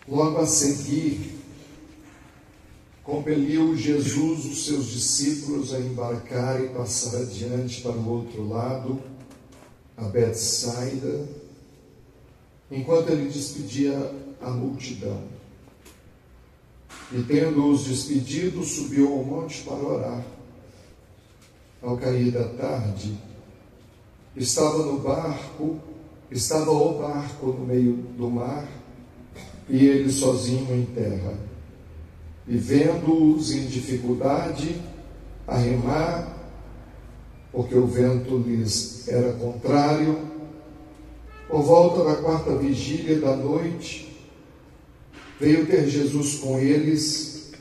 Logo a seguir, compeliu Jesus os seus discípulos a embarcar e passar adiante para o outro lado, a Betsaida, enquanto ele despedia a multidão. E tendo-os despedido, subiu ao monte para orar. Ao cair da tarde, estava o barco no meio do mar, e ele sozinho em terra. E vendo-os em dificuldade a remar, porque o vento lhes era contrário, por volta da 4ª vigília da noite, veio ter Jesus com eles,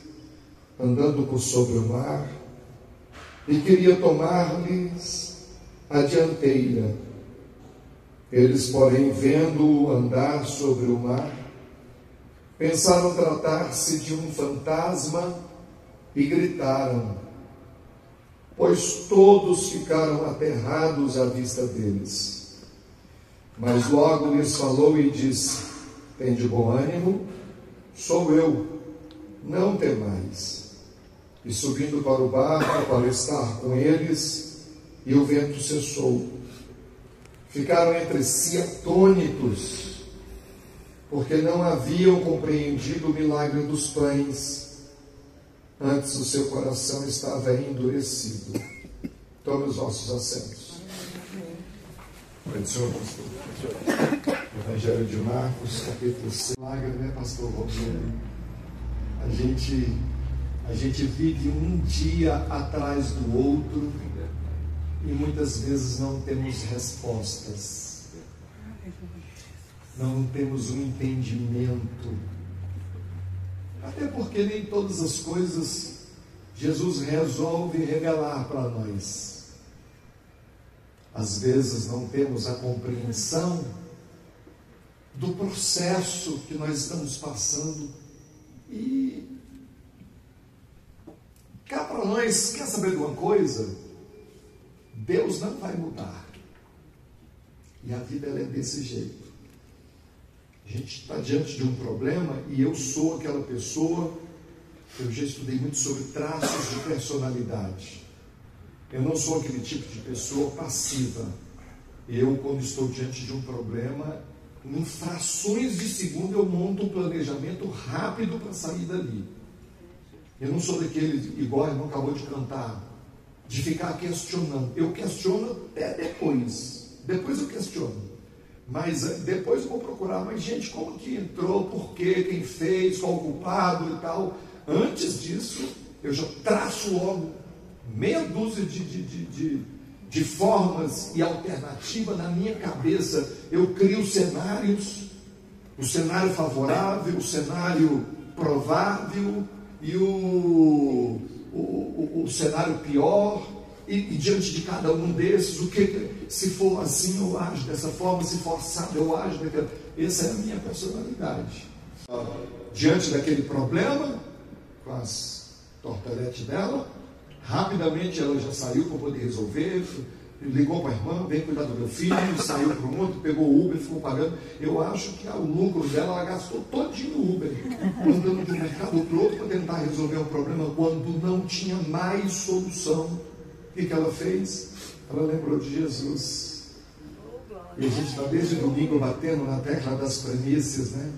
andando por sobre o mar, e queria tomar-lhes a dianteira. Eles, porém, vendo-o andar sobre o mar, pensaram tratar-se de um fantasma e gritaram, pois todos ficaram aterrados à vista deles. Mas logo lhes falou e disse, tende bom ânimo, sou eu, não temais. E subindo para o barco para estar com eles, e o vento cessou. Ficaram entre si atônitos, porque não haviam compreendido o milagre dos pães. Antes o seu coração estava endurecido. Tome os vossos assentos. Senhor, pastor. Evangelho de Marcos, capítulo 6. Milagre, né, pastor Romero? A gente vive um dia atrás do outro e muitas vezes não temos respostas. Não temos um entendimento. Até porque nem todas as coisas Jesus resolve revelar para nós. Às vezes não temos a compreensão do processo que nós estamos passando. E cá para nós, quer saber de uma coisa? Deus não vai mudar. E a vida ela é desse jeito. A gente está diante de um problema e eu sou aquela pessoa, eu já estudei muito sobre traços de personalidade. Eu não sou aquele tipo de pessoa passiva. Eu, quando estou diante de um problema, em frações de segundo eu monto um planejamento rápido para sair dali. Eu não sou daquele, igual o irmão acabou de cantar, de ficar questionando. Eu questiono até depois. Depois eu questiono. Mas depois eu vou procurar, mas gente, como que entrou, por quê, quem fez, qual o culpado e tal. Antes disso, eu já traço logo meia dúzia de formas e alternativas na minha cabeça. Eu crio cenários, o cenário favorável, o cenário provável e o cenário pior. E diante de cada um desses, o que se for assim eu ajo dessa forma, se for assado eu ajo daquela. Essa é a minha personalidade. Diante daquele problema, com as torteletes dela, rapidamente ela já saiu para poder resolver, ligou para a irmã, vem cuidar do meu filho, saiu para o outro, pegou o Uber, ficou pagando. Eu acho que o lucro dela, ela gastou todinho no Uber, andando de um mercado para o outro para tentar resolver o problema, quando não tinha mais solução. O que ela fez? Ela lembrou de Jesus. E a gente está desde domingo batendo na tecla das premissas, né?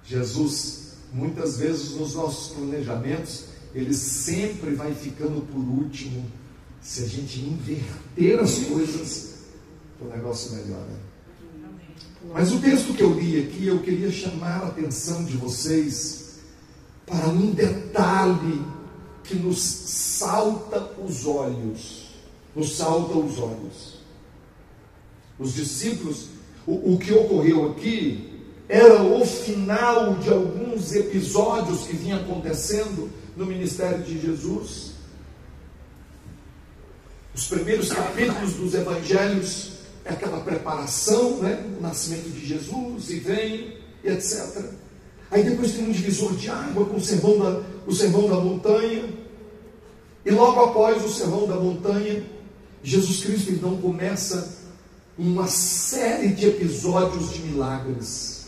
Jesus, muitas vezes nos nossos planejamentos, ele sempre vai ficando por último. Se a gente inverter as coisas, o negócio melhora. Mas o texto que eu li aqui, eu queria chamar a atenção de vocês para um detalhe que nos salta os olhos. Nos salta os olhos. Os discípulos, o que ocorreu aqui era o final de alguns episódios que vinham acontecendo no ministério de Jesus. Os primeiros capítulos dos evangelhos é aquela preparação, né? O nascimento de Jesus, e vem, etc. Aí depois tem um divisor de água com o sermão da montanha. E logo após o sermão da montanha, Jesus Cristo então começa uma série de episódios de milagres.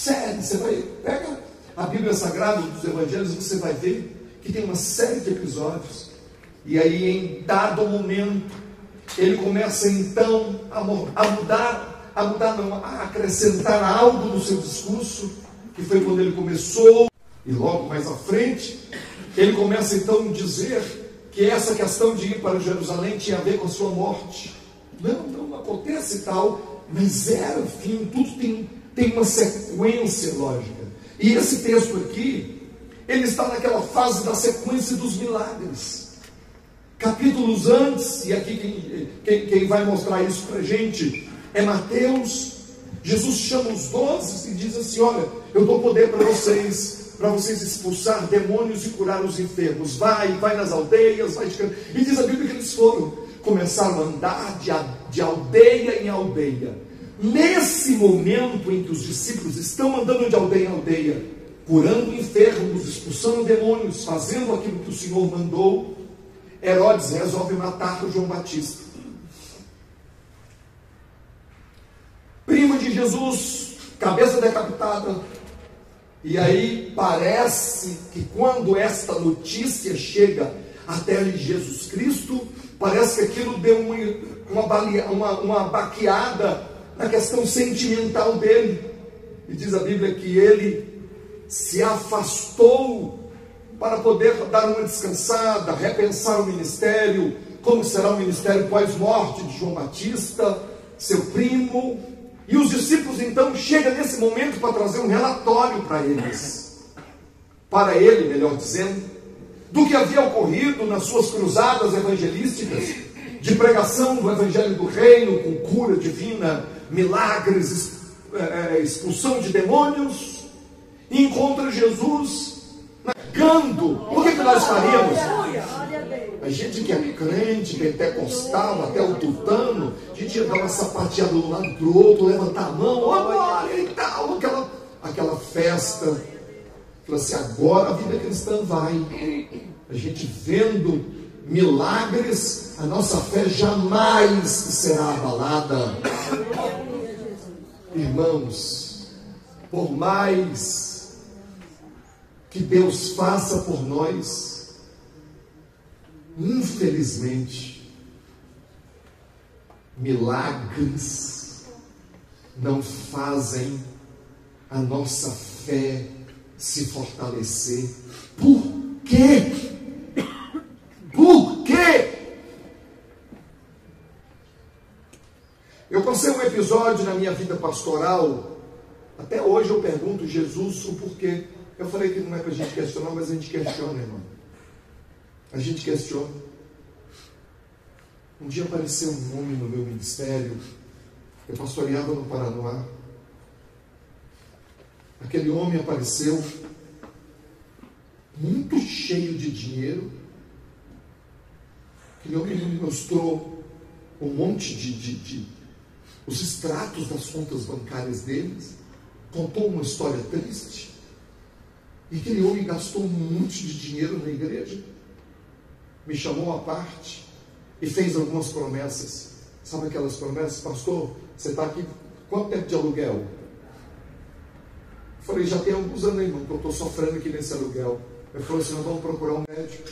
série. Você vai, pega a Bíblia Sagrada dos Evangelhos, você vai ver que tem uma série de episódios. E aí, em dado momento, ele começa então a acrescentar algo no seu discurso, que foi quando ele começou, e logo mais à frente, ele começa então a dizer que essa questão de ir para Jerusalém tinha a ver com a sua morte. Não acontece tal, mas era o fim, tudo tem uma sequência lógica. E esse texto aqui, ele está naquela fase da sequência dos milagres. Capítulos antes, e aqui quem vai mostrar isso para a gente é Mateus. Jesus chama os 12 e diz assim: olha, eu dou poder para vocês expulsar demônios e curar os enfermos. Vai nas aldeias, e diz a Bíblia que eles começaram a andar de aldeia em aldeia. Nesse momento em que os discípulos estão andando de aldeia em aldeia, curando enfermos, expulsando demônios, fazendo aquilo que o Senhor mandou, Herodes resolve matar o João Batista, primo de Jesus, cabeça decapitada. E aí parece que quando esta notícia chega até Jesus Cristo, parece que aquilo deu uma baqueada na questão sentimental dele. E diz a Bíblia que ele se afastou para poder dar uma descansada, repensar o ministério, como será o ministério pós-morte de João Batista, seu primo. E os discípulos então chegam nesse momento para trazer um relatório para eles, para ele, melhor dizendo, do que havia ocorrido nas suas cruzadas evangelísticas, de pregação do evangelho do reino, com cura divina, milagres, expulsão de demônios. E encontra Jesus negando. O que nós faríamos? A gente que é crente, pentecostal, até o tutano, a gente ia dar uma sapateada de um lado para o outro, levantar a mão, olha e tal, aquela festa. Falei assim, agora a vida cristã vai. A gente vendo milagres, a nossa fé jamais será abalada. Irmãos, por mais que Deus faça por nós, infelizmente, milagres não fazem a nossa fé se fortalecer. Por quê? Por quê? Eu passei um episódio na minha vida pastoral, até hoje eu pergunto Jesus o porquê. Eu falei que não é para a gente questionar, mas a gente questiona, irmão. A gente questiona. Um dia apareceu um homem no meu ministério. Eu pastoreava no Paraná. Aquele homem apareceu muito cheio de dinheiro. Aquele homem me mostrou um monte os extratos das contas bancárias deles. Contou uma história triste. E aquele homem gastou um monte de dinheiro na igreja. Me chamou à parte e fez algumas promessas. Sabe aquelas promessas? Pastor, você está aqui, quanto tempo de aluguel? Eu falei, já tem alguns anos, irmão, que eu estou sofrendo aqui nesse aluguel. Ele falou assim, nós vamos procurar um médico.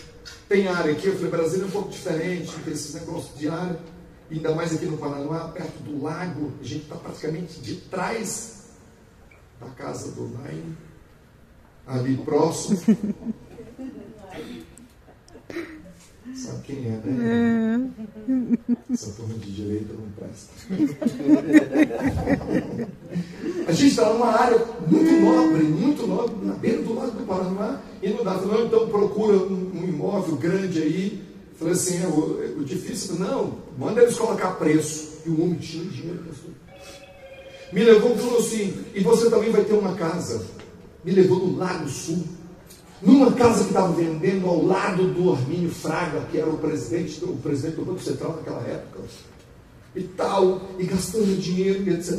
Tem área aqui? Eu falei, Brasília é um pouco diferente, tem esses negócios de área. Ainda mais aqui no Paraná, perto do lago. A gente está praticamente de trás da casa do Naim, ali próximo. Sabe quem é, né? Essa turma de direita não presta. A gente está numa área muito nobre, na beira do lago do Paraná, e não dá. Não, então procura um imóvel grande aí. Falei assim, o difícil, não, manda eles colocar preço. E o homem tinha dinheiro, pastor. Me levou e falou assim, e você também vai ter uma casa. Me levou no Lago Sul, numa casa que estava vendendo ao lado do Armínio Fraga, que era o presidente do Banco Central naquela época, e tal, e gastando dinheiro, e etc.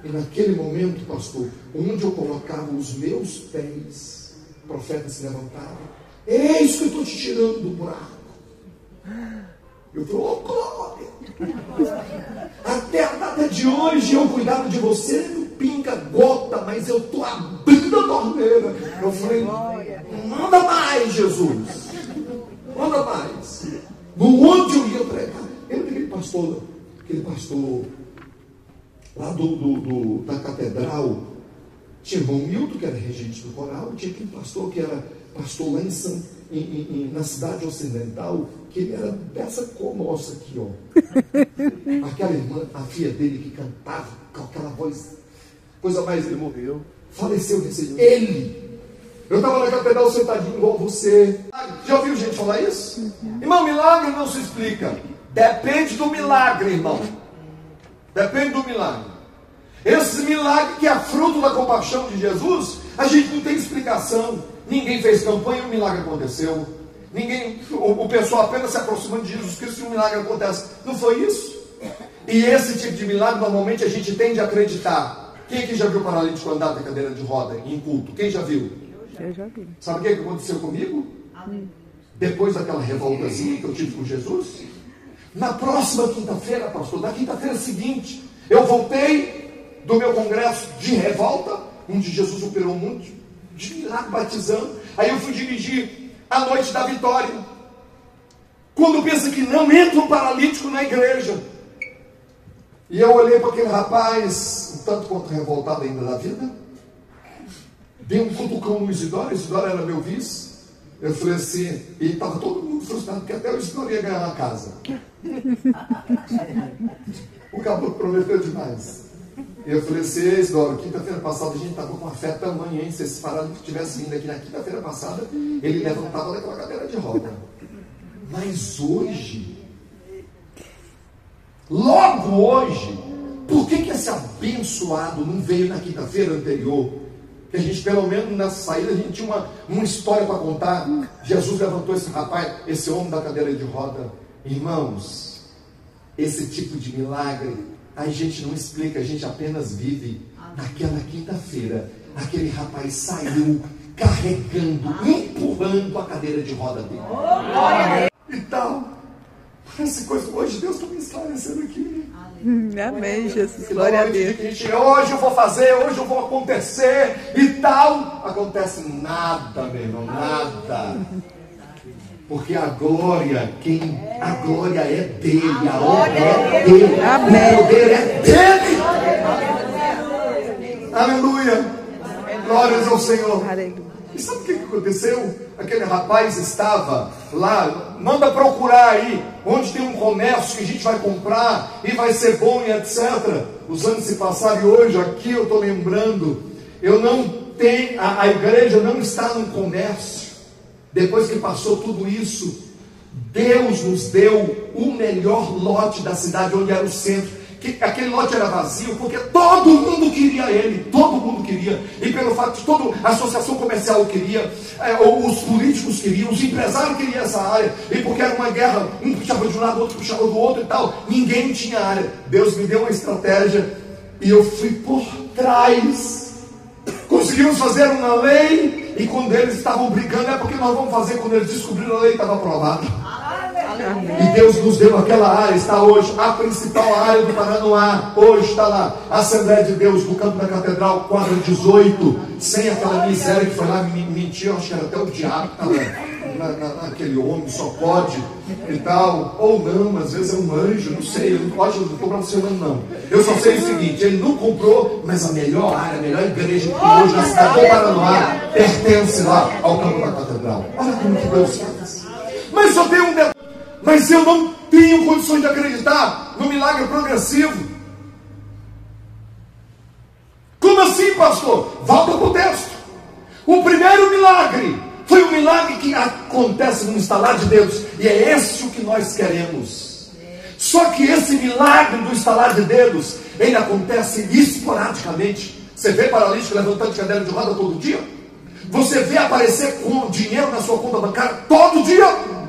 E naquele momento, pastor, onde eu colocava os meus pés, o profeta se levantava, é isso que eu estou te tirando do buraco. Eu falei, glória! Até a data de hoje eu cuidava de você no pinga gota, mas eu estou abrindo a torneira. Eu falei, manda mais, Jesus. Manda mais. No onde eu ia pregar, lembra aquele pastor lá da catedral, tinha irmão Milton, que era regente do coral, tinha aquele pastor que era pastor lá na cidade ocidental, que ele era dessa cor nossa aqui, ó. Aquela irmã, a filha dele que cantava com aquela voz, coisa mais, ele morreu, faleceu recentemente. Ele, eu estava na catedral sentadinho igual você. Já ouviu gente falar isso? Irmão, milagre não se explica. Depende do milagre, irmão. Depende do milagre. Esse milagre que é fruto da compaixão de Jesus, a gente não tem explicação. Ninguém fez campanha e o milagre aconteceu. O pessoal apenas se aproximando de Jesus Cristo e o milagre acontece. Não foi isso? E esse tipo de milagre, normalmente, a gente tende a acreditar. Quem aqui já viu o paralítico andar na cadeira de roda em culto? Quem já viu? Eu já vi. Sabe o que aconteceu comigo? Depois daquela revoltazinha que eu tive com Jesus, na próxima quinta-feira, pastor, na quinta-feira seguinte, eu voltei do meu congresso de revolta, onde Jesus operou muito, de milagre batizando. Aí eu fui dirigir a noite da vitória. Quando pensa que não entra um paralítico na igreja, e eu olhei para aquele rapaz, um tanto quanto revoltado ainda da vida, dei um cutucão no Isidoro era meu vice. Eu falei assim, e estava todo mundo frustrado, porque até o Isidoro ia ganhar na casa. O caboclo prometeu demais. Eu falei assim, Isidoro, quinta-feira passada a gente estava com uma fé tamanha, hein? Se esse paralítico tivesse vindo aqui na quinta-feira passada, ele levantava daquela cadeira de roda. Mas hoje, logo hoje, por que esse abençoado não veio na quinta-feira anterior? Que a gente, pelo menos nessa saída, a gente tinha uma história para contar. Jesus levantou esse rapaz, esse homem da cadeira de roda. Irmãos, esse tipo de milagre a gente não explica, a gente apenas vive. Naquela quinta-feira, aquele rapaz saiu carregando, empurrando a cadeira de roda dele. Então, essa coisa, hoje Deus está me esclarecendo aqui. Amém, Jesus, glória a Deus. Hoje eu vou fazer, hoje eu vou acontecer e tal. Acontece nada, meu irmão, nada. Porque a glória é dele, a honra é dele, amém. O poder é dele. Aleluia. Glórias ao Senhor. E sabe o que aconteceu? Aquele rapaz estava lá, manda procurar aí, onde tem um comércio que a gente vai comprar e vai ser bom e etc. Os anos se passaram e hoje aqui eu estou lembrando, eu não tenho, a igreja não está num comércio. Depois que passou tudo isso, Deus nos deu o melhor lote da cidade, onde era o centro. Aquele lote era vazio, porque todo mundo queria ele, todo mundo queria, e pelo fato de toda a associação comercial queria, os políticos queriam, os empresários queriam essa área, e porque era uma guerra, um puxava de um lado, outro puxava do outro e tal, ninguém tinha área. Deus me deu uma estratégia, e eu fui por trás. Conseguimos fazer uma lei, e quando eles estavam brigando, é porque nós vamos fazer, quando eles descobriram a lei, estava aprovada. E Deus nos deu aquela área, está hoje, a principal área do Paranoá, hoje está lá, a Assembleia de Deus, no campo da Catedral, quadra 18, sem aquela miséria que foi lá mentir, acho que era até o diabo que estava naquele homem, só pode, e tal, ou não, às vezes é um anjo, não sei, eu não estou para você não. Eu só sei o seguinte, ele não comprou, mas a melhor área, a melhor igreja que tem hoje na cidade do Paranoá, pertence lá ao campo da Catedral. Olha como que Deus faz. Mas só tem um detalhe. Mas eu não tenho condições de acreditar no milagre progressivo. Como assim, pastor? Volta para o texto. O primeiro milagre foi um milagre que acontece no estalar de dedos. E é esse o que nós queremos. Só que esse milagre do estalar de dedos, ele acontece esporadicamente. Você vê paralítico levantando de cadeira de roda todo dia? Você vê aparecer com dinheiro na sua conta bancária todo dia?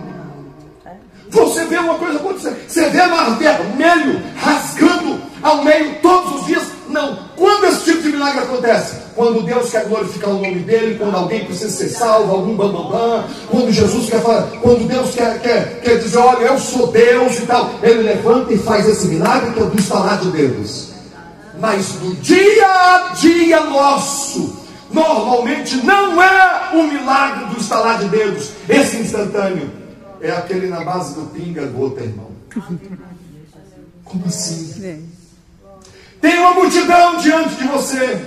Você vê uma coisa acontecer, você vê mar vermelho rasgando ao meio todos os dias? Não. Quando esse tipo de milagre acontece? Quando Deus quer glorificar o nome dele, quando alguém precisa ser salvo, algum bambambam, quando Jesus quer falar, quando Deus quer dizer, olha, eu sou Deus e tal, ele levanta e faz esse milagre que é do estalar de dedos. Mas no dia a dia nosso, normalmente não é um milagre do estalar de dedos, esse instantâneo. É aquele na base do pinga-gota, irmão. Como assim? Tem uma multidão diante de você.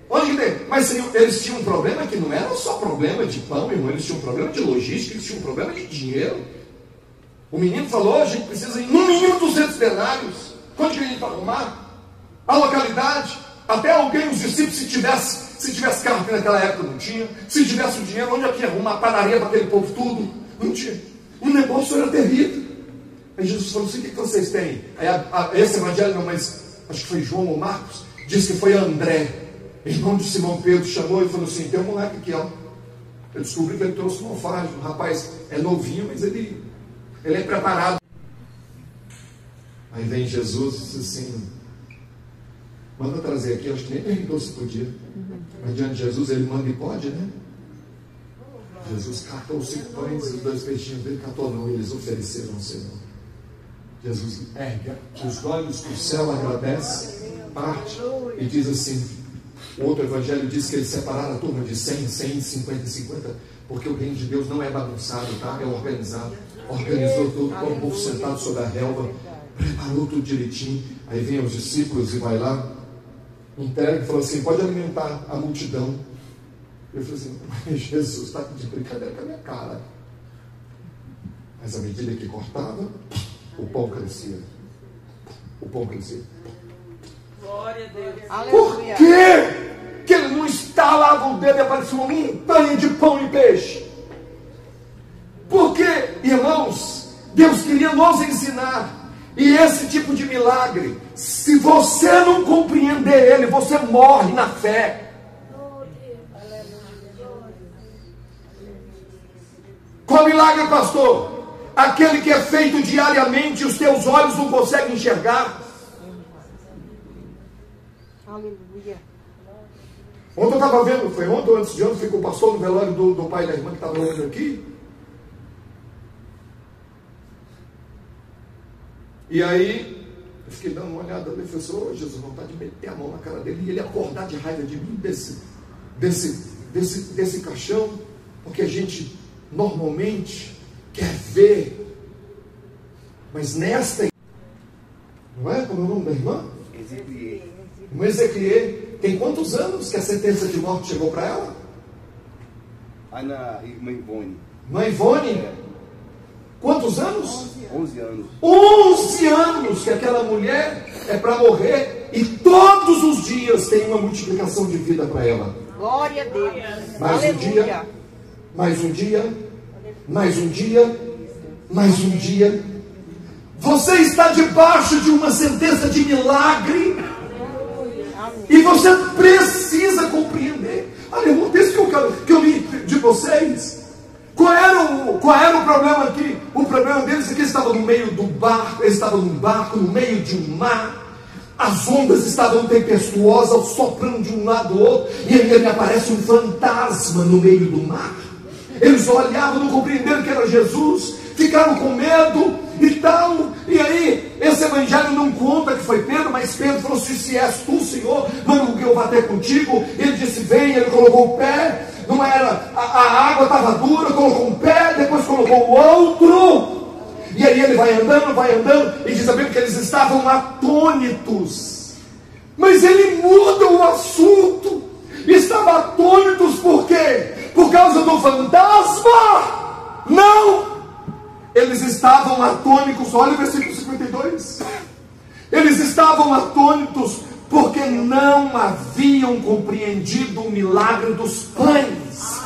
Onde que tem? Mas Senhor, eles tinham um problema que não era só problema de pão, irmão. Eles tinham um problema de logística, eles tinham um problema de dinheiro. O menino falou, a gente precisa em no mínimo 200 denários. Quanto que a gente vai arrumar? A localidade, até alguém, os discípulos, se tivesse carro, que naquela época não tinha, se tivesse o dinheiro, onde é que ia arrumar padaria para aquele povo tudo? Não tinha. O negócio era terrível. Aí Jesus falou assim, o que vocês têm? Aí, esse evangelho não, mas acho que foi João ou Marcos, diz que foi André, irmão de Simão Pedro, chamou e falou assim, tem um moleque aqui, ó. Eu descobri que ele trouxe um alfaiate, o rapaz é novinho, mas ele é preparado. Aí vem Jesus e diz assim, manda trazer aqui, acho que nem perguntou se podia. Mas diante de Jesus ele manda e pode, né? Jesus catou os 5 pães e os 2 peixinhos dele, catou não, eles ofereceram ao Senhor. Jesus ergue os olhos para o céu, agradece, parte e diz assim, o outro evangelho diz que eles separaram a turma de 100, 50 e 50, porque o reino de Deus não é bagunçado, tá? É organizado. Organizou tudo, com o povo sentado sobre a relva, preparou tudo direitinho. Aí vem os discípulos e vai lá, entrega e falou assim, pode alimentar a multidão. Eu falei assim, mas Jesus está de brincadeira com a minha cara. Mas à medida que cortava, o pão crescia. O pão crescia. Glória a Deus. Por quê que ele não estalava o dedo e aparecia uma montanha de pão e peixe? Porque, irmãos, Deus queria nos ensinar. E esse tipo de milagre, se você não compreender ele, você morre na fé. Qual milagre, pastor? Aquele que é feito diariamente e os teus olhos não conseguem enxergar. Aleluia. Ontem eu estava vendo, foi ontem ou antes de ontem, fui com o pastor no velório do pai e da irmã que estava morando aqui. E aí, eu fiquei dando uma olhada ali e falei assim, oh, Jesus, vontade de meter a mão na cara dele e ele acordar de raiva de mim desse caixão, porque a gente normalmente quer ver, mas nesta, não é? Como é o nome da irmã? Irmã Ezequiel, tem quantos anos que a sentença de morte chegou para ela? Ana, irmã Ivone. Mãe Ivone? Quantos anos? 11 anos. 11 anos que aquela mulher é para morrer e todos os dias tem uma multiplicação de vida para ela. Glória a Deus. Mais um dia, mais um dia, mais um dia, mais um dia. Você está debaixo de uma sentença de milagre e você precisa compreender. Olha, irmão, texto que eu li de vocês. Qual era o problema aqui? O problema deles é que eles estavam no meio do barco, eles estavam num barco, no meio de um mar, as ondas estavam tempestuosas, soprando de um lado ao outro, e aí me aparece um fantasma no meio do mar. Eles olhavam, não compreenderam que era Jesus, ficaram com medo e tal. E aí, esse evangelho não conta que foi Pedro, mas Pedro falou assim, se és tu, Senhor, manda que eu vá ter contigo. Ele disse, vem, ele colocou o pé. Não era, a água estava dura, colocou um pé, depois colocou o outro, e aí ele vai andando, e diz a Bíblia que eles estavam atônitos, mas ele muda o assunto, estavam atônitos por quê? Por causa do fantasma? Não, eles estavam atônitos, olha o versículo 52, eles estavam atônitos, porque não haviam compreendido o milagre dos pães.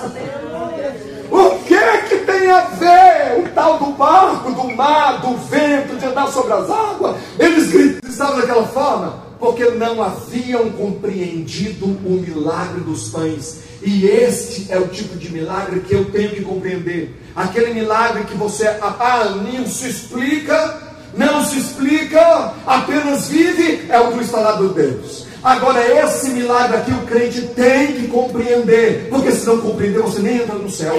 O que tem a ver o tal do barco, do mar, do vento, de andar sobre as águas? Eles estavam daquela forma, porque não haviam compreendido o milagre dos pães. E este é o tipo de milagre que eu tenho que compreender. Aquele milagre que você, não se explica, não se explica, apenas vive, é o do estalar dos dedos. Agora, esse milagre aqui o crente tem que compreender, porque se não compreender, você nem entra no céu.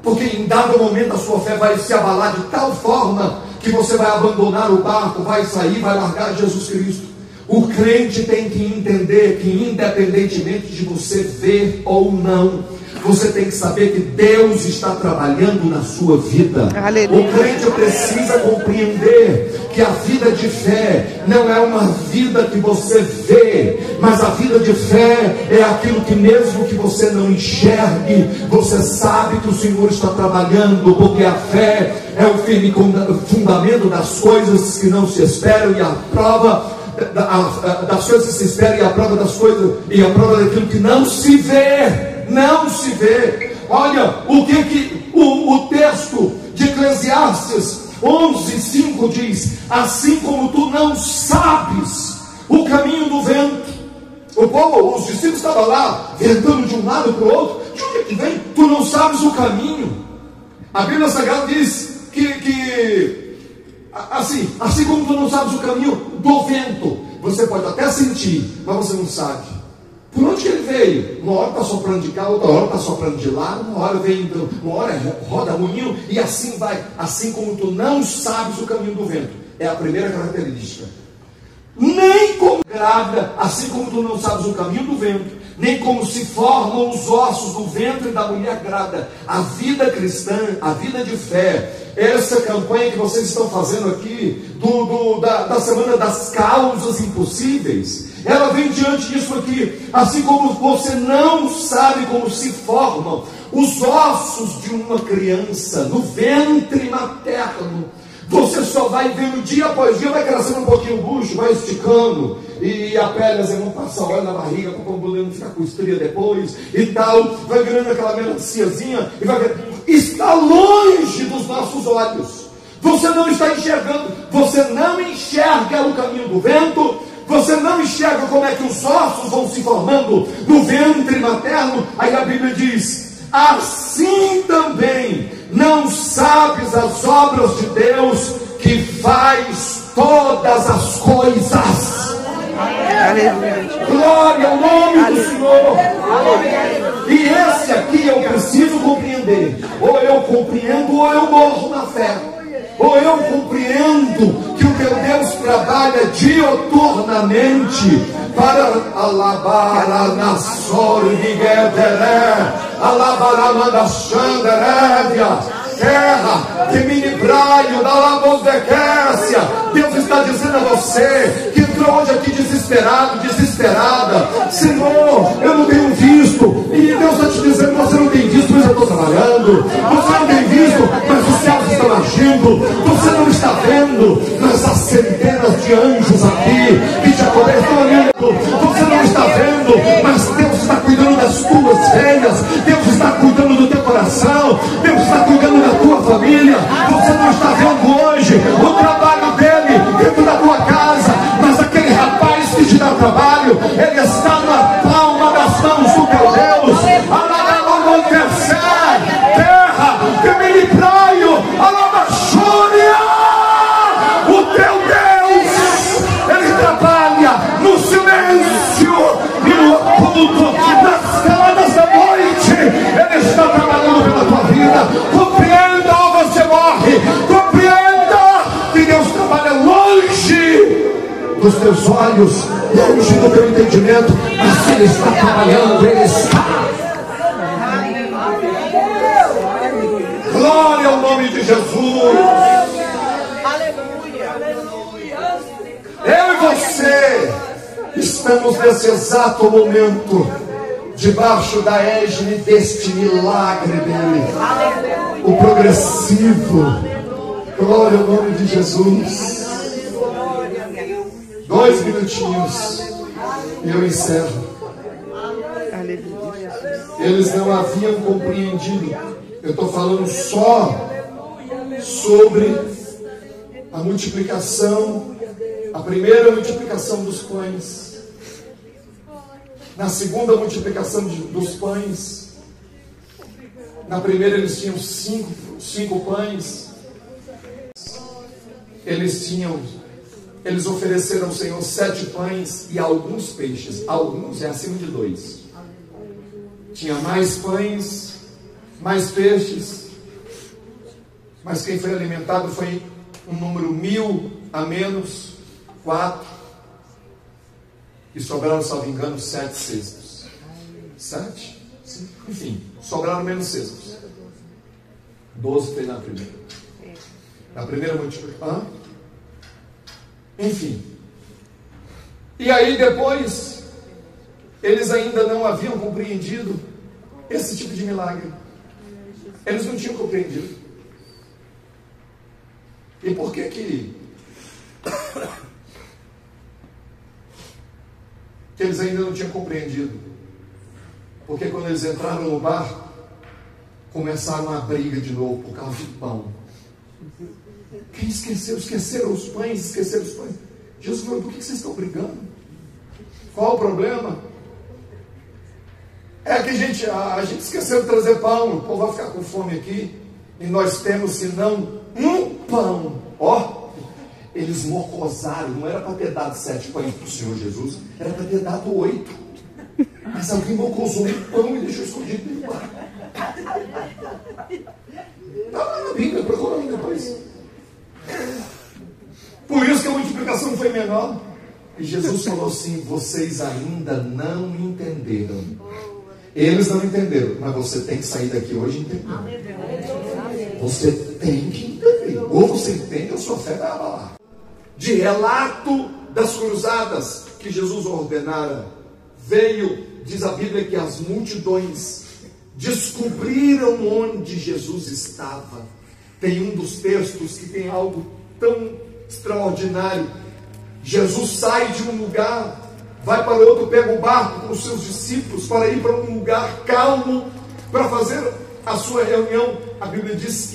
Porque em dado momento a sua fé vai se abalar de tal forma que você vai abandonar o barco, vai sair, vai largar Jesus Cristo. O crente tem que entender que, independentemente de você ver ou não, você tem que saber que Deus está trabalhando na sua vida. Aleluia. O crente precisa compreender que a vida de fé não é uma vida que você vê, mas a vida de fé é aquilo que, mesmo que você não enxergue, você sabe que o Senhor está trabalhando, porque a fé é o firme fundamento das coisas que não se esperam e a prova das coisas que se esperam e a prova das coisas e a prova daquilo que não se vê. Não se vê. Olha o que o texto de Eclesiastes 11:5 diz: assim como tu não sabes o caminho do vento. O povo, os discípulos estavam lá ventando de um lado para o outro. De onde é que vem? Tu não sabes o caminho. A Bíblia Sagrada diz que assim como tu não sabes o caminho do vento, você pode até sentir, mas você não sabe por onde que ele veio. Uma hora está soprando de cá, outra hora está soprando de lá, uma hora roda moinho, e assim vai. Assim como tu não sabes o caminho do vento, é a primeira característica. Nem como grávida, assim como tu não sabes o caminho do vento, nem como se formam os ossos do ventre da mulher grávida. A vida cristã, a vida de fé, essa campanha que vocês estão fazendo aqui, da Semana das Causas Impossíveis, ela vem diante disso aqui. Assim como você não sabe como se formam os ossos de uma criança no ventre materno, você só vai vendo dia após dia, vai crescendo um pouquinho o bucho, vai esticando, e a pele, as irmãs passam óleo na barriga, para o bambolê não ficar com estria depois, e tal, vai virando aquela melanciazinha, e vai ver, está longe dos nossos olhos. Você não está enxergando, você não enxerga o caminho do vento, você não enxerga como é que os ossos vão se formando no ventre materno. Aí a Bíblia diz: assim também não sabes as obras de Deus, que faz todas as coisas. Aleluia. Glória ao nome do Senhor. E esse aqui eu preciso compreender. Ou eu compreendo, ou eu morro na fé. Ou eu compreendo que o meu Deus trabalha dioturnamente para alabar a nação de Guedelé, alabar a Mandaxanderévia, terra que mini praio da Labodequécia. Deus está dizendo a você que entrou hoje aqui desesperado, desesperada: Senhor, eu não tenho visto. E Deus está te dizendo: você não tem visto, mas eu estou trabalhando. Você não tem visto, mas os céus estão agindo. Você não está vendo, mas há centenas de anjos aqui que te acompanham. Você não está vendo, mas Deus está cuidando das tuas veias. Deus está cuidando do teu coração. Deus está cuidando da tua família. Você não está vendo hoje o trabalho dele dentro da tua casa, mas aquele rapaz que te dá trabalho, ele está na palma das mãos do teu Deus. Terra que me praio, o teu Deus, ele trabalha no silêncio e no oculto, nas camadas da noite. Ele está trabalhando pela tua vida. Compreenda ou você morre. Compreenda que Deus trabalha longe dos teus olhos, longe do teu entendimento, mas Ele está trabalhando. Ele está. Glória ao nome de Jesus. Eu e você estamos nesse exato momento debaixo da égide deste milagre dele, o progressivo. Glória ao nome de Jesus. 2 minutinhos e eu encerro. Eles não haviam compreendido. Eu estou falando só sobre a multiplicação, a primeira multiplicação dos pães. Na segunda multiplicação dos pães, na primeira eles tinham cinco pães. Eles ofereceram ao Senhor 7 pães e alguns peixes. Alguns é acima de 2. Tinha mais pães, mais peixes, mas quem foi alimentado foi um número 1000 a menos 4. E sobraram, salvo engano, 7 cestos. 7? Enfim, sobraram menos cestos. 12 foi na primeira. Na primeira multiplicação. Enfim. E aí depois, eles ainda não haviam compreendido esse tipo de milagre. Eles não tinham compreendido. E por que eles ainda não tinham compreendido? Porque quando eles entraram no barco, começaram a briga de novo por causa de pão. Quem esqueceu? Esqueceram os pães, Jesus falou, por que vocês estão brigando? Qual o problema? É que a gente esqueceu de trazer pão, o povo vai ficar com fome aqui, e nós temos senão um pão. Ó, eles mocosaram, não era para ter dado 7 pães para o Senhor Jesus, era para ter dado 8. Mas alguém mocosou um pão e deixou escondido no barco. Está lá na Bíblia, procurando depois. Por isso que a multiplicação foi menor. E Jesus falou assim, vocês ainda não entenderam. Eles não entenderam, mas você tem que sair daqui hoje entendendo. Você tem que entender. Ou você entende ou sua fé vai abalar. De relato das cruzadas que Jesus ordenara, veio, diz a Bíblia, que as multidões descobriram onde Jesus estava. Tem um dos textos que tem algo tão extraordinário. Jesus sai de um lugar, vai para outro, pega o barco com os seus discípulos para ir para um lugar calmo, para fazer a sua reunião. A Bíblia diz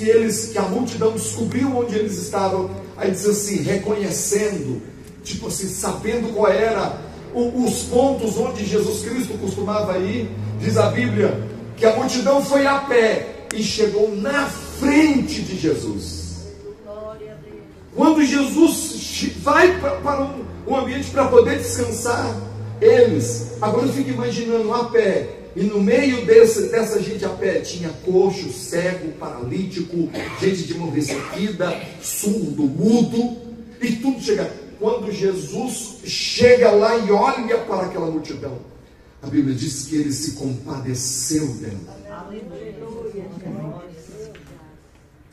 que a multidão descobriu onde eles estavam. Aí diz assim, reconhecendo, tipo assim, sabendo qual era os pontos onde Jesus Cristo costumava ir. Diz a Bíblia que a multidão foi a pé e chegou na frente de Jesus. Quando Jesus vai para um ambiente para poder descansar, eles, agora eu fico imaginando a pé, e no meio dessa gente a pé tinha coxo, cego, paralítico, gente de mão ressequida, surdo, mudo, e tudo chega. Quando Jesus chega lá e olha para aquela multidão, a Bíblia diz que ele se compadeceu dela.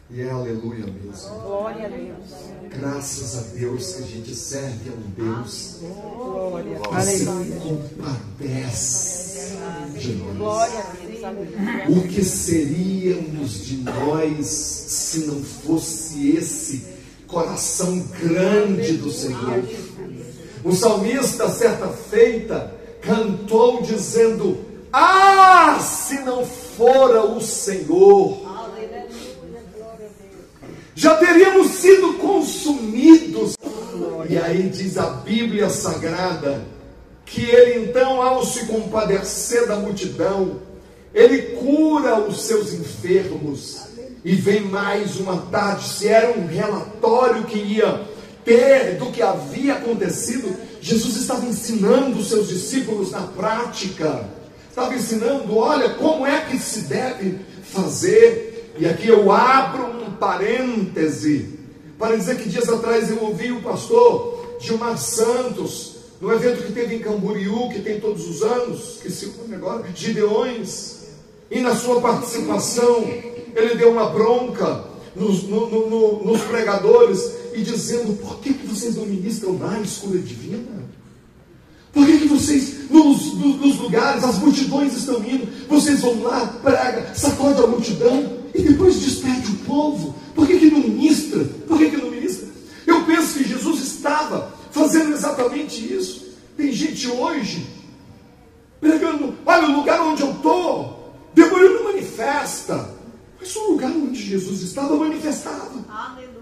E é aleluia mesmo. Glória a Deus. Graças a Deus que a gente serve a um Deus Glória. que se compadece de nós. Glória a Deus. Aleluia. O que seríamos de nós se não fosse esse coração grande do Senhor? O salmista, certa feita, cantou dizendo: ah, se não fora o Senhor, já teríamos sido consumidos. E aí diz a Bíblia Sagrada que ele então, ao se compadecer da multidão, ele cura os seus enfermos. E vem mais uma tarde, se era um relatório que ia ter do que havia acontecido, Jesus estava ensinando os seus discípulos na prática, estava ensinando, olha, como é que se deve fazer. E aqui eu abro um parêntese para dizer que dias atrás eu ouvi o pastor Gilmar Santos, no evento que teve em Camboriú, que tem todos os anos, que se chama agora Gideões, e na sua participação ele deu uma bronca nos pregadores e dizendo: por que vocês não ministram mais cura divina? Por que vocês, nos lugares, as multidões estão indo, vocês vão lá, prega, sacode a multidão e depois despede o povo? Por que não ministra? Por que não ministra? Eu penso que Jesus estava fazendo exatamente isso. Tem gente hoje pregando: olha, o lugar onde eu estou, demônio não manifesta. Mas o lugar onde Jesus estava manifestava. Aleluia.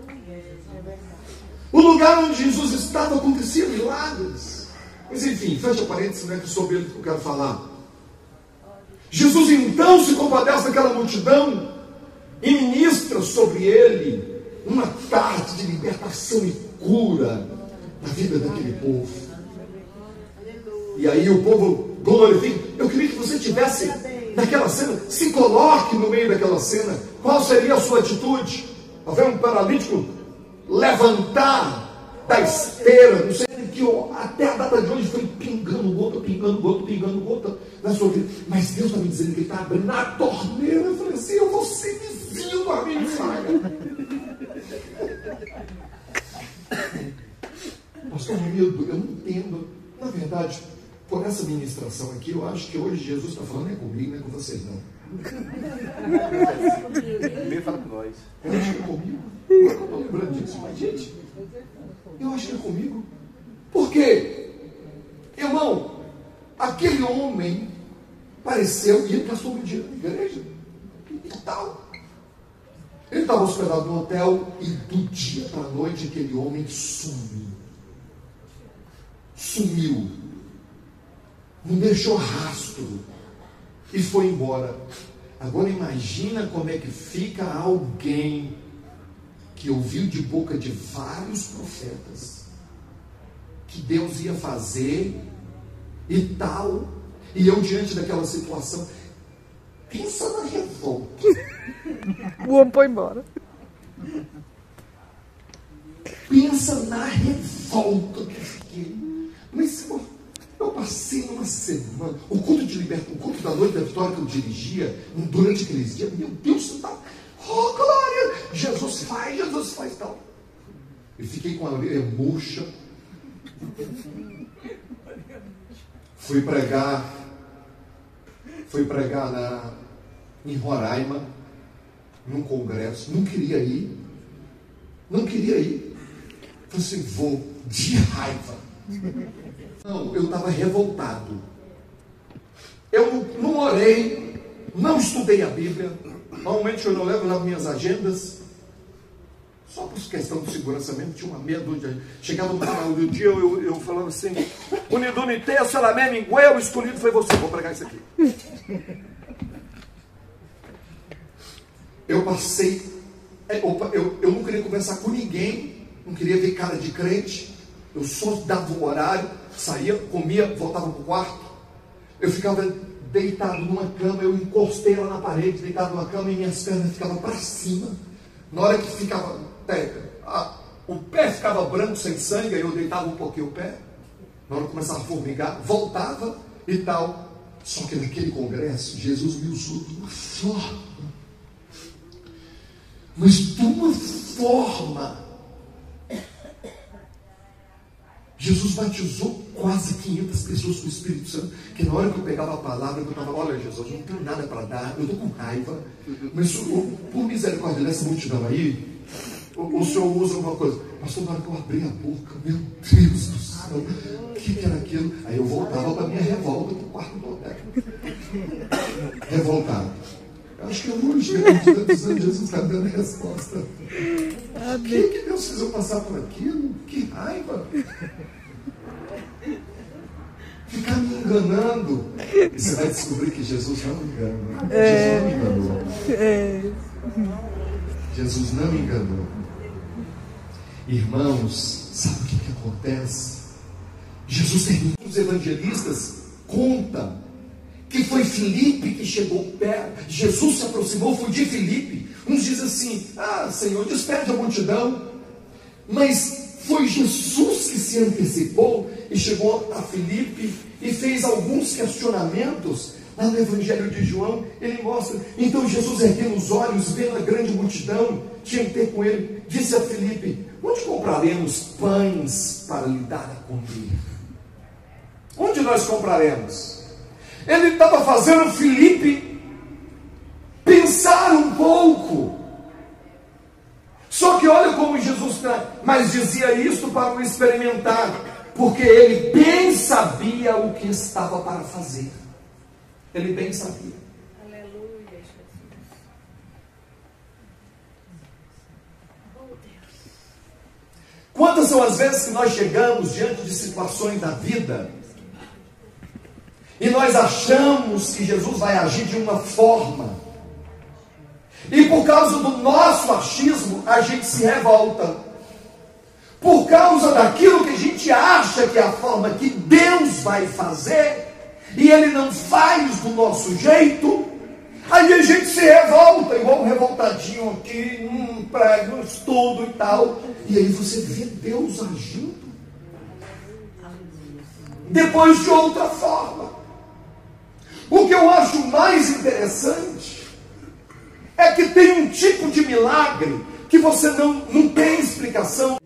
O lugar onde Jesus estava acontecia milagres. Mas enfim, fecha parênteses, não é sobre ele que eu quero falar. Jesus então se compadece daquela multidão e ministra sobre ele uma tarde de libertação e cura na vida daquele povo. E aí o povo glorifica. Eu queria que você tivesse naquela cena, se coloque no meio daquela cena. Qual seria a sua atitude? Ao ver um paralítico levantar da esteira, não sei que até a data de hoje foi pingando gota na sua vida. Mas Deus está me dizendo que Ele está abrindo a torneira. Eu falei assim, eu vou ser vizinho da minha saga. Pastor Romildo, eu não entendo. Na verdade, por essa ministração aqui, eu acho que hoje Jesus está falando, não é comigo, não é com vocês não. Ele fala com nós. Eu acho que é comigo. Eu não estou lembrando disso, mas gente, eu acho que é comigo. Por quê? Irmão, aquele homem pareceu, e ele passou um dia na igreja, e tal. Ele estava hospedado no hotel, e do dia para a noite aquele homem sumiu, não deixou rastro e foi embora. Agora imagina como é que fica alguém que ouviu de boca de vários profetas que Deus ia fazer e tal, e eu diante daquela situação. Pensa na revolta. O homem foi embora. Pensa na revolta que eu fiquei. Mas eu passei uma semana, o culto de libertação, o culto da noite da vitória que eu dirigia, durante aqueles dias, meu Deus, você está, oh glória, Jesus faz tal. Eu fiquei com a orelha murcha. Fui pregar em Roraima, num congresso, não queria ir. Falei assim, vou de raiva. Não, eu estava revoltado. Eu não orei, não estudei a Bíblia. Normalmente eu não levo minhas agendas. Só por questão de segurança mesmo, tinha uma meia dúzia. Chegava no final do dia, eu falava assim, unido no texto, ela mesmo, o escolhido foi você, vou pregar isso aqui. Eu passei, eu não queria conversar com ninguém, não queria ver cara de crente, eu só dava um horário, saía, comia, voltava para o quarto, eu ficava deitado numa cama, eu encostei ela na parede, deitado numa cama e minhas pernas ficavam para cima. Na hora que ficava, o pé ficava branco, sem sangue, aí eu deitava um pouquinho o pé, na hora que começava a formigar, voltava e tal. Só que naquele congresso, Jesus me usou de uma forma, mas de uma forma. Jesus batizou quase 500 pessoas com o Espírito Santo, que na hora que eu pegava a palavra, eu estava, olha Jesus, eu não tenho nada para dar, eu estou com raiva, mas por misericórdia dessa multidão aí, o Senhor usa alguma coisa. Pastor, na hora que eu abri a boca, meu Deus do céu, o que era aquilo? Aí eu voltava para a minha revolta, para o quarto do hotel. Revoltado. Eu acho que hoje, depois de tantos anos, Jesus está dando a resposta. O que Deus fez eu passar por aquilo? Que raiva! Ficar me enganando. E você vai descobrir que Jesus não me engana. Jesus não me enganou. Jesus não me enganou. Irmãos, sabe o que acontece? Jesus termina. Os evangelistas contam que foi Filipe que chegou perto. Jesus se aproximou, foi de Filipe. Uns dizem assim, Senhor, despede a multidão. Mas foi Jesus que se antecipou e chegou a Filipe e fez alguns questionamentos. Lá no Evangelho de João, ele mostra. Então Jesus, erguendo os olhos, vendo a grande multidão, tinha que ter com ele, disse a Filipe, onde compraremos pães para lhe dar a comer? Onde nós compraremos? Ele estava fazendo Filipe pensar um pouco. Só que olha como Jesus mas dizia isto para o experimentar, porque ele bem sabia o que estava para fazer. Ele bem sabia. Aleluia, Jesus. Oh, Deus. Quantas são as vezes que nós chegamos diante de situações da vida e nós achamos que Jesus vai agir de uma forma, e por causa do nosso achismo a gente se revolta, por causa daquilo que a gente acha que é a forma que Deus vai fazer, e Ele não faz do nosso jeito, Aí a gente se revolta, igual um revoltadinho aqui, prego, estudo e tal. E aí você vê Deus agindo depois de outra forma. O que eu acho mais interessante é que tem um tipo de milagre que você não tem explicação.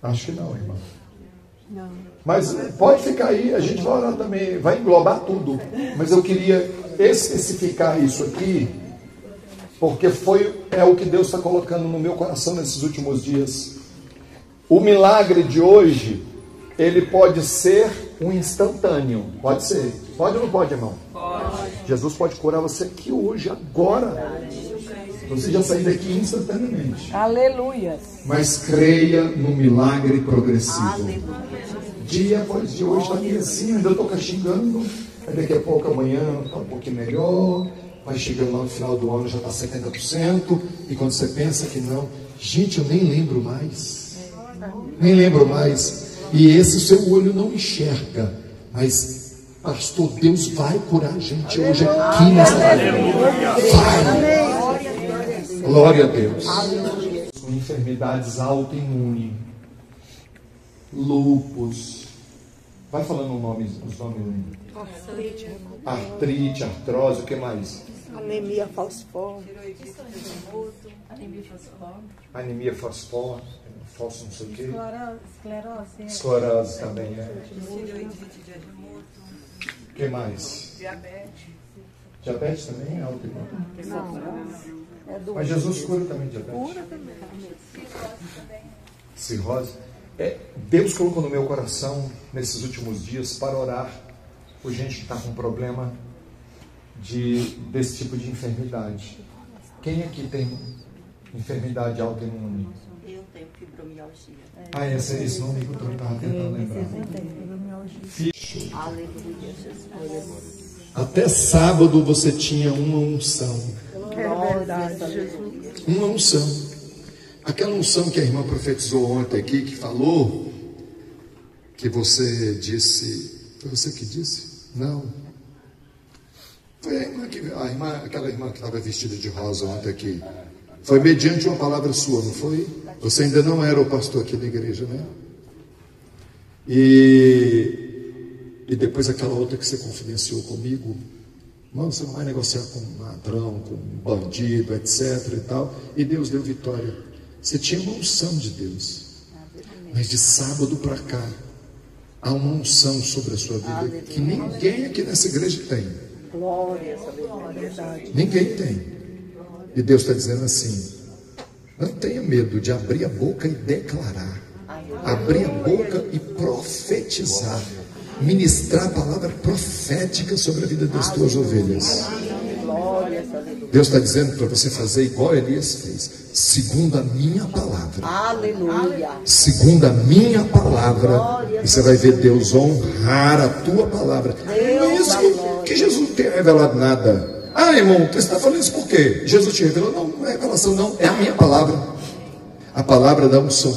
Acho que não, irmão. Não. Mas pode ficar aí, a gente vai orar também, vai englobar tudo. Mas eu queria especificar isso aqui, porque é o que Deus está colocando no meu coração nesses últimos dias. O milagre de hoje, ele pode ser um instantâneo. Pode ser. Pode ou não pode, irmão? Pode. Jesus pode curar você aqui hoje, agora. Você já sair daqui instantaneamente. Aleluia. Mas creia no milagre progressivo. Aleluia. Dia após dia, hoje está meio assim, ainda estou castigando. Aí daqui a pouco, amanhã, está um pouquinho melhor. Vai chegando lá no final do ano, já está 70%. E quando você pensa que não, gente, eu nem lembro mais. Nem lembro mais. E esse seu olho não enxerga. Mas, pastor, Deus vai curar a gente hoje aqui nessa terra. Vai. Glória a Deus. Com enfermidades autoimunes, lúpus. Vai falando os nomes. Artrite, artrose, o que mais? Anemia falciforme. Anemia falciforme. Falso não sei o quê. Esclerose. Esclerose também é. O que mais? Diabetes também é autoimune? Não. Mas Jesus cura também diabetes. Cura também. Cirrose. Deus colocou no meu coração nesses últimos dias para orar por gente que está com problema desse tipo de enfermidade. Quem aqui tem enfermidade autoimune? Eu tenho fibromialgia. Esse nome que eu também estava tentando lembrar. Aleluia, Jesus. Até sábado você tinha uma unção. É verdade, Jesus. Uma unção. Aquela unção que a irmã profetizou ontem aqui, que falou, que você disse. Foi você que disse? Não. Foi aquela irmã que estava vestida de rosa ontem aqui. Foi mediante uma palavra sua, não foi? Você ainda não era o pastor aqui da igreja, né? E depois aquela outra que você confidenciou comigo. Mano, você não vai negociar com um ladrão, com um bandido, etc. e tal. E Deus deu vitória. Você tinha uma unção de Deus. Mas de sábado para cá, há uma unção sobre a sua vida que ninguém aqui nessa igreja tem. Glória a Deus. Ninguém tem. E Deus está dizendo assim: não tenha medo de abrir a boca e declarar. Abrir a boca e profetizar. Ministrar a palavra profética sobre a vida das tuas ovelhas. Deus está dizendo para você fazer igual Elias fez, segundo a minha palavra. Aleluia. Segundo a minha palavra. E você vai ver Deus honrar a tua palavra. Mesmo que Jesus não tenha revelado nada. Ah, irmão, você está falando isso por quê? Jesus te revelou? Não, não é revelação, não. É a minha palavra. A palavra da unção.